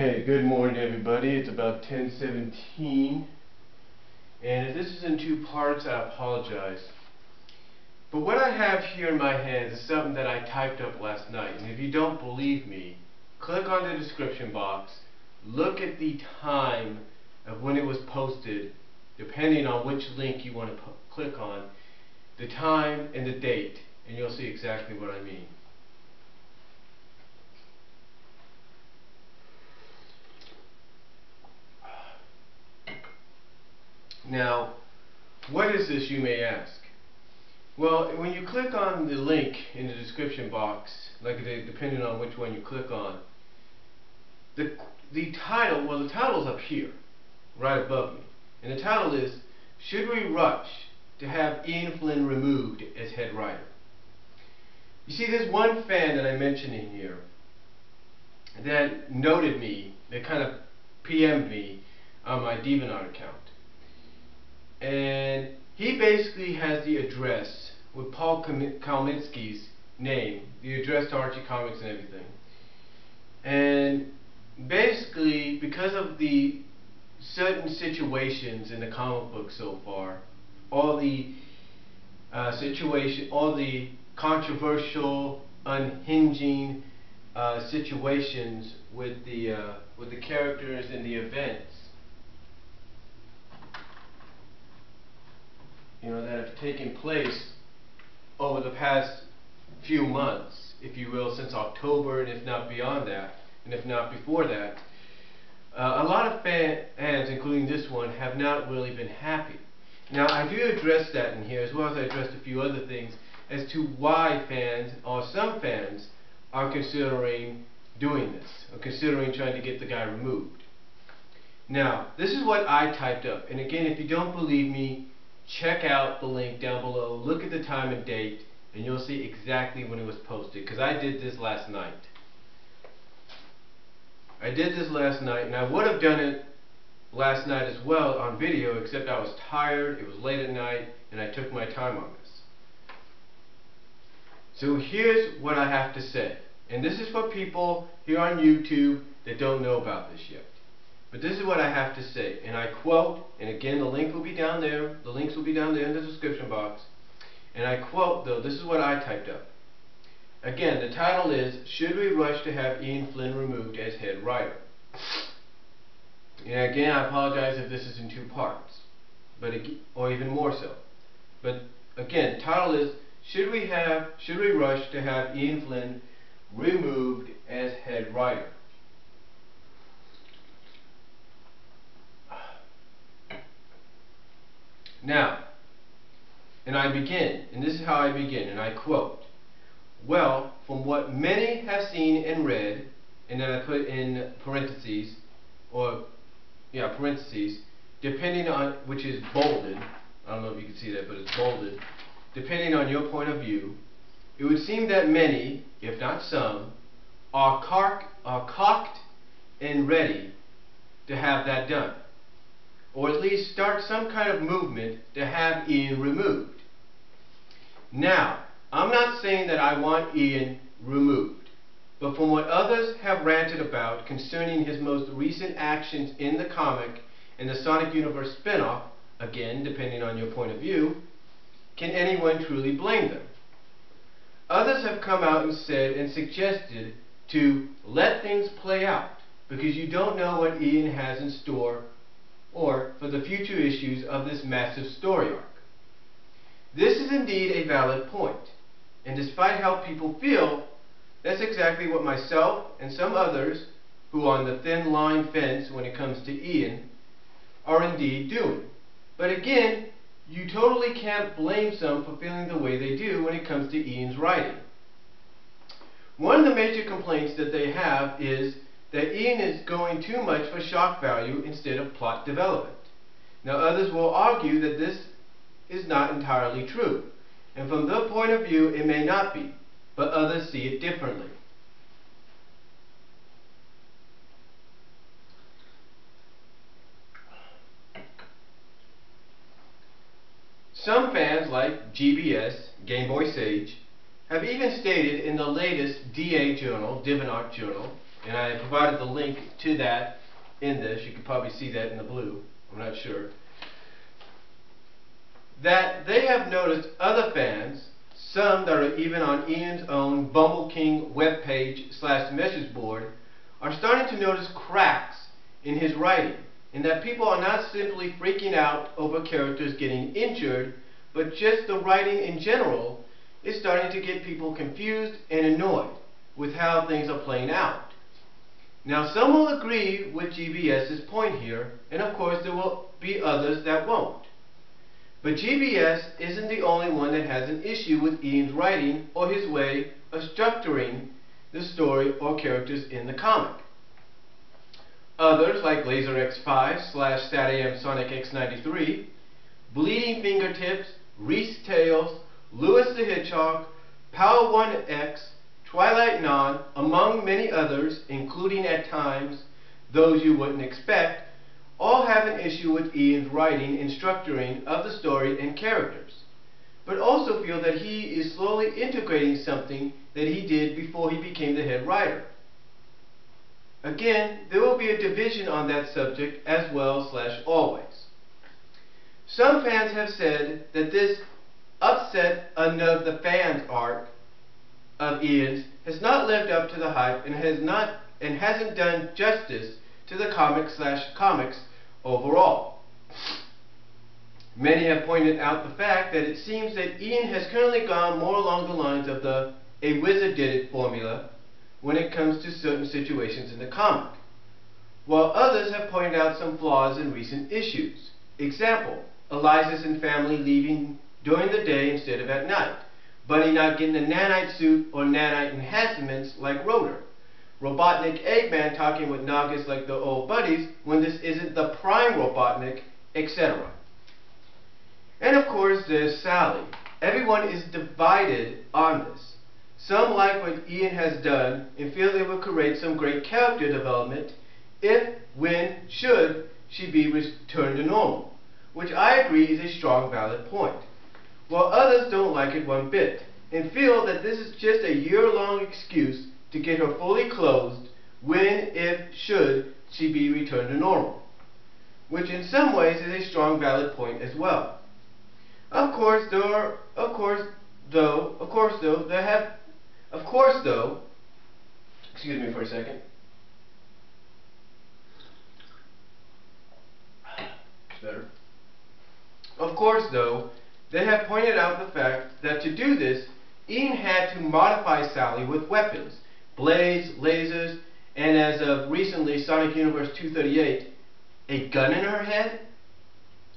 Okay, good morning everybody. It's about 10:17, and if this is in two parts, I apologize. But what I have here in my hands is something that I typed up last night, and if you don't believe me, click on the description box, look at the time of when it was posted, depending on which link you want to click on, the time and the date, and you'll see exactly what I mean. Now, what is this, you may ask? Well, when you click on the link in the description box, depending on which one you click on, the title, well, the title's up here, right above me, and the title is, "Should we rush to have Ian Flynn removed as head writer?" You see, there's one fan that I mentioned in here that noted me, that kind of PM'd me on my DeviantArt account. And he basically has the address with Paul Kalminski's name, the address to Archie Comics and everything. And basically, because of the certain situations in the comic book so far, all the all the controversial, unhinging situations with the characters and the events, that have taken place over the past few months, if you will, since October, and if not beyond that, and if not before that, a lot of fans, including this one, have not really been happy. Now, I do address that in here, as well as I addressed a few other things as to why fans, or some fans, are considering doing this, or considering trying to get the guy removed. Now, this is what I typed up, and again, if you don't believe me, check out the link down below, look at the time and date, and you'll see exactly when it was posted, because I did this last night. I did this last night, and I would have done it last night as well on video, except I was tired, it was late at night, and I took my time on this. So here's what I have to say, and this is for people here on YouTube that don't know about this yet. But this is what I have to say, and I quote, and again the link will be down there, the links will be down there in the description box, and I quote, though, this is what I typed up. Again, the title is, "Should we rush to have Ian Flynn removed as head writer?" And again, I apologize if this is in two parts, or even more so. But again, the title is, should we rush to have Ian Flynn removed as head writer? Now, and I begin, and this is how I begin, and I quote, "Well, from what many have seen and read," and then I put in parentheses, parentheses, depending on, which is bolded, I don't know if you can see that, but it's bolded, "depending on your point of view, it would seem that many, if not some, are cocked and ready to have that done, or at least start some kind of movement to have Ian removed." Now, I'm not saying that I want Ian removed, but from what others have ranted about concerning his most recent actions in the comic and the Sonic Universe spinoff, again, depending on your point of view, can anyone truly blame them? Others have come out and said and suggested to let things play out, because you don't know what Ian has in store or for the future issues of this massive story arc. This is indeed a valid point, and despite how people feel, that's exactly what myself and some others who are on the thin line fence when it comes to Ian are indeed doing. But again, you totally can't blame some for feeling the way they do when it comes to Ian's writing. One of the major complaints that they have is that Ian is going too much for shock value instead of plot development. Now, others will argue that this is not entirely true, and from their point of view it may not be, but others see it differently. Some fans, like GBS, Game Boy Sage, have even stated in the latest DA journal, DeviantArt journal, and I provided the link to that in this. You can probably see that in the blue. I'm not sure. That they have noticed other fans, some that are even on Ian's own Bumble King webpage / message board, are starting to notice cracks in his writing, and that people are not simply freaking out over characters getting injured, but just the writing in general is starting to get people confused and annoyed with how things are playing out. Now, some will agree with GBS's point here, and of course there will be others that won't. But GBS isn't the only one that has an issue with Ian's writing or his way of structuring the story or characters in the comic. Others, like LaserX5 / StatAM Sonic X93, Bleeding Fingertips, Reese Tales, Lewis the Hedgehog, Power 1X, Twilight Non, among many others, including at times those you wouldn't expect, all have an issue with Ian's writing and structuring of the story and characters, but also feel that he is slowly integrating something that he did before he became the head writer. Again, there will be a division on that subject as well / always. Some fans have said that this upset enough the fans arc of Ian's has not lived up to the hype and hasn't done justice to the comics overall. Many have pointed out the fact that it seems that Ian has currently gone more along the lines of the "a wizard did it" formula when it comes to certain situations in the comic, while others have pointed out some flaws in recent issues. Example, Eliza's and family leaving during the day instead of at night, Bunny not getting a nanite suit or nanite enhancements like Rotor, Robotnik Eggman talking with Nagas like the old buddies when this isn't the prime Robotnik, etc. And of course there's Sally. Everyone is divided on this. Some like what Ian has done and feel it will create some great character development if, when, should she be returned to normal, which I agree is a strong, valid point, while others don't like it one bit and feel that this is just a year-long excuse to get her fully closed when, if, should she be returned to normal, which in some ways is a strong, valid point as well. Of course, excuse me for a second. It's better. Of course, though, they have pointed out the fact that to do this, Ian had to modify Sally with weapons, blades, lasers, and as of recently, Sonic Universe 238, a gun in her head?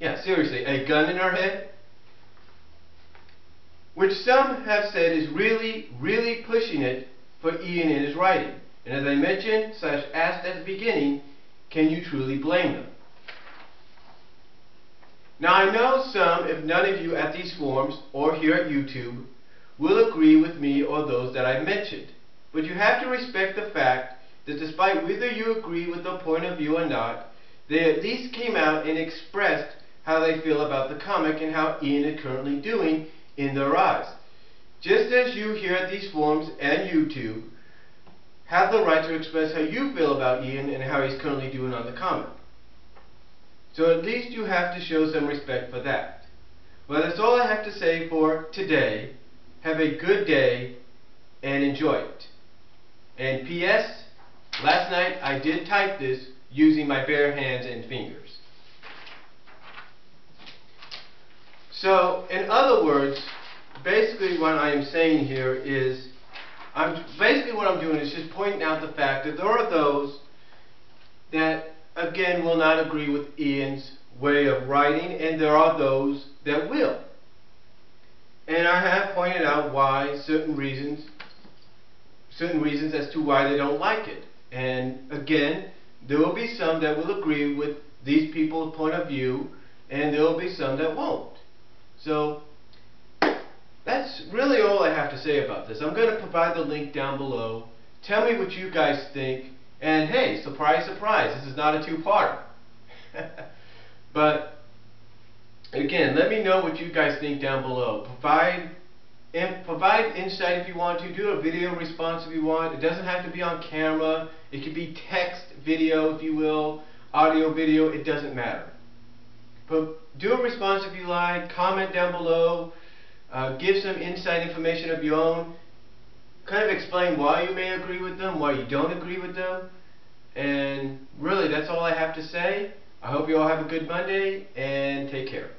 Yeah, seriously, a gun in her head? Which some have said is really, really pushing it for Ian in his writing. And as I mentioned / asked at the beginning, can you truly blame them? Now I know some, if none of you at these forums or here at YouTube, will agree with me or those that I mentioned. But you have to respect the fact that despite whether you agree with the point of view or not, they at least came out and expressed how they feel about the comic and how Ian is currently doing in their eyes. Just as you here at these forums and YouTube have the right to express how you feel about Ian and how he's currently doing on the comic. So at least you have to show some respect for that. Well, that's all I have to say for today. Have a good day and enjoy it. And P.S. Last night I did type this using my bare hands and fingers. So, in other words, basically what I am saying here is, what I'm doing is just pointing out the fact that there are those that, again, will not agree with Ian's way of writing, and there are those that will. And I have pointed out why, certain reasons as to why they don't like it. And again, there will be some that will agree with these people's point of view, and there will be some that won't. So, that's really all I have to say about this. I'm going to provide the link down below. Tell me what you guys think. And hey, surprise, surprise, this is not a two-parter. But, again, let me know what you guys think down below. And provide insight if you want to. Do a video response if you want. It doesn't have to be on camera. It could be text, video, if you will, audio, video. It doesn't matter. But do a response if you like. Comment down below. Give some insight information of your own. Kind of explain why you may agree with them, why you don't agree with them. And really, that's all I have to say. I hope you all have a good Monday, and take care.